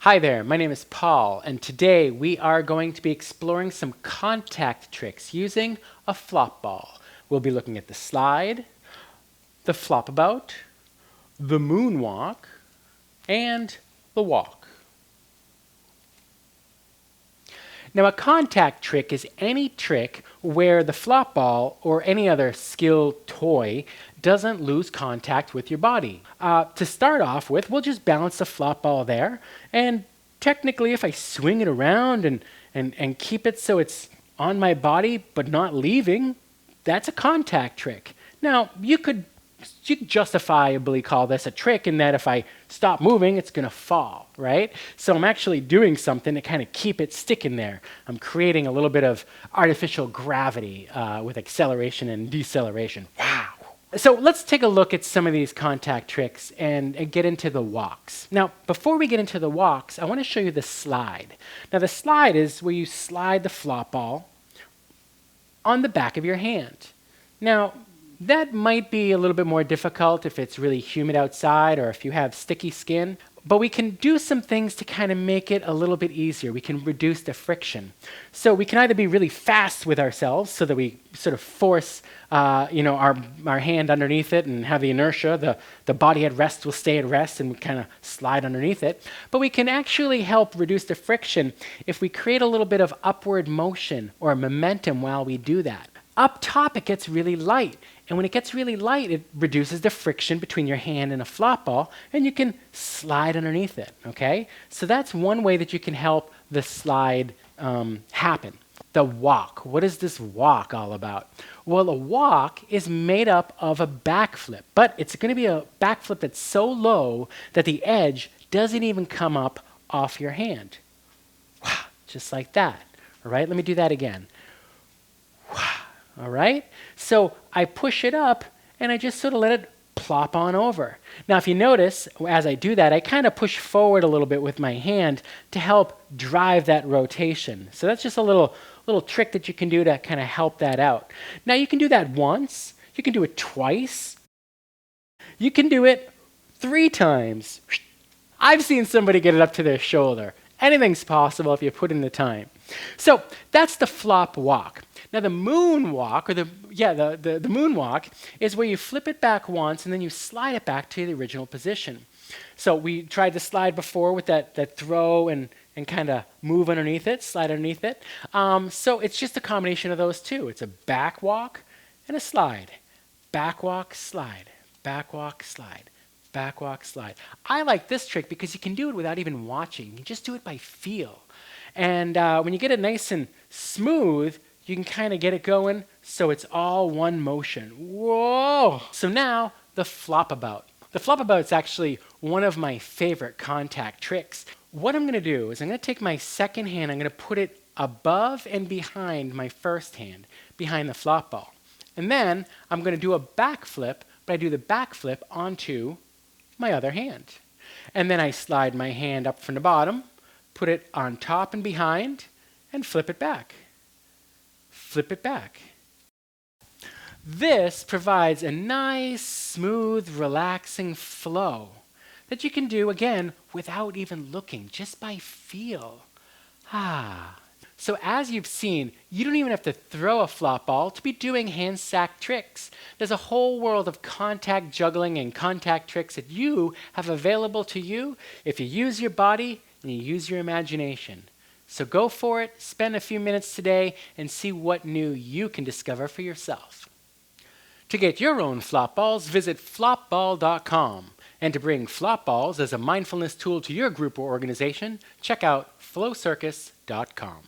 Hi there, my name is Paul, and today we are going to be exploring some contact tricks using a flop ball. We'll be looking at the slide, the Flopabout, the Moonwalk, and the walk. Now, a contact trick is any trick where the flop ball or any other skill toy doesn't lose contact with your body. To start off with, we'll just balance the flop ball there, and technically if I swing it around and keep it so it's on my body but not leaving, that's a contact trick. Now, you could justifiably call this a trick in that if I stop moving, it's going to fall, right? So I'm actually doing something to kind of keep it sticking there. I'm creating a little bit of artificial gravity with acceleration and deceleration. Wow. So let's take a look at some of these contact tricks and get into the walks. Now, before we get into the walks, I want to show you the slide. Now, the slide is where you slide the flop ball on the back of your hand. Now, that might be a little bit more difficult if it's really humid outside or if you have sticky skin, but we can do some things to kind of make it a little bit easier. We can reduce the friction. So we can either be really fast with ourselves so that we sort of force our hand underneath it and have the inertia. The body at rest will stay at rest and we kind of slide underneath it. But we can actually help reduce the friction if we create a little bit of upward motion or momentum while we do that. Up top, it gets really light. And when it gets really light, it reduces the friction between your hand and a flop ball, and you can slide underneath it, okay? So that's one way that you can help the slide happen. The walk. What is this walk all about? Well, a walk is made up of a backflip, but it's going to be a backflip that's so low that the edge doesn't even come up off your hand. Wow, just like that. All right, let me do that again. Wow. All right? So I push it up and I just sort of let it plop on over. Now, if you notice, as I do that, I kind of push forward a little bit with my hand to help drive that rotation. So that's just a little trick that you can do to kind of help that out. Now, you can do that once. You can do it twice. You can do it 3 times. I've seen somebody get it up to their shoulder. Anything's possible if you put in the time. So that's the flop walk. Now the moonwalk, or the moonwalk, is where you flip it back once and then you slide it back to the original position. So we tried the slide before with that throw and kind of move underneath it, slide underneath it. So it's just a combination of those two. It's a back walk and a slide. Back walk, slide. Back walk, slide. Back walk, slide. I like this trick because you can do it without even watching. You just do it by feel. And when you get it nice and smooth, you can kind of get it going so it's all one motion. Whoa! So now, the Flopabout. The Flopabout is actually one of my favorite contact tricks. What I'm going to do is I'm going to take my second hand, I'm going to put it above and behind my first hand, behind the flop ball. And then I'm going to do a backflip, but I do the backflip onto my other hand. And then I slide my hand up from the bottom, put it on top and behind, and flip it back. Flip it back. This provides a nice, smooth, relaxing flow that you can do, again, without even looking, just by feel. So as you've seen, you don't even have to throw a flop ball to be doing hand sack tricks. There's a whole world of contact juggling and contact tricks that you have available to you if you use your body and you use your imagination. So go for it, spend a few minutes today, and see what new you can discover for yourself. To get your own flop balls, visit flopball.com. And to bring flop balls as a mindfulness tool to your group or organization, check out flowcircus.com.